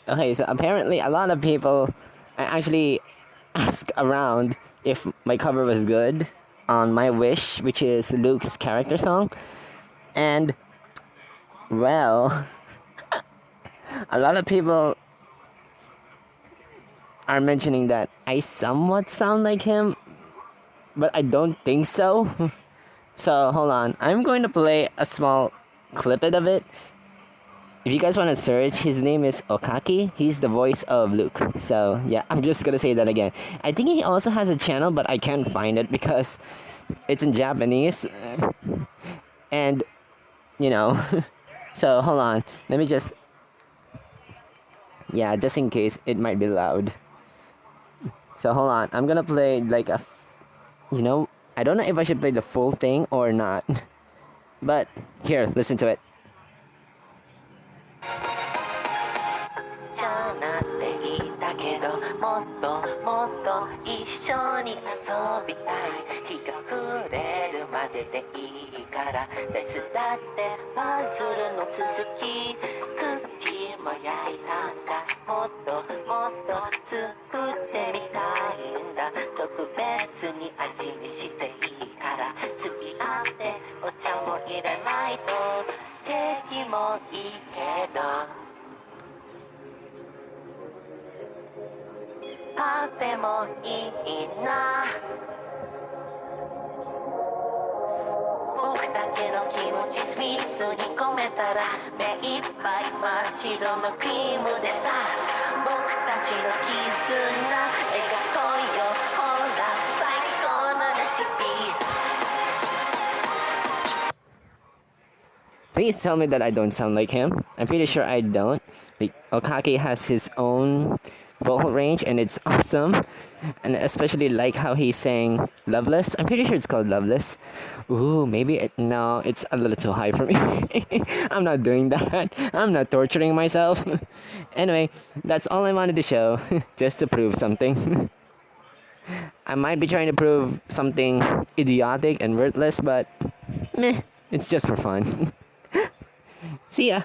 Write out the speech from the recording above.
Okay, so apparently a lot of people actually ask around if my cover was good on My Wish, which is Luke's character song. And, well, a lot of people are mentioning that I somewhat sound like him, but I don't think so. So, hold on. I'm going to play a small clip of it. If you guys want to search, his name is Okaki. He's the voice of Luke. So, yeah, I'm just gonna say that again. I think he also has a channel, but I can't find it because it's in Japanese. And, you know. So, hold on. Let me just. Yeah, just in case it might be loud. So, hold on. I'm gonna play like a. You know, I don't know if I should play the full thing or not. But, here, listen to it. じゃなって言ったけどもっともっと一緒に遊びたい日が暮れるまででいいから手伝ってパズルの続きクッキーも焼いたんだもっともっと作ってみたいんだ特別に味見していいから付き合ってお茶も入れないとケーキもいいけどパフェもいいな僕だけの気持ちスイーツに込めたら目いっぱい真っ白のクリームでさ僕たちの絆描こうよほら最高のレシピ Please tell me that I don't sound like him. I'm pretty sure I don't. Like, Okaki has his own vocal range and it's awesome. And especially like how he's saying Loveless. I'm pretty sure it's called Loveless. Ooh, maybe no, it's a little too high for me. I'm not doing that. I'm not torturing myself. Anyway, that's all I wanted to show. Just to prove something. I might be trying to prove something idiotic and worthless, but meh, it's just for fun. See ya.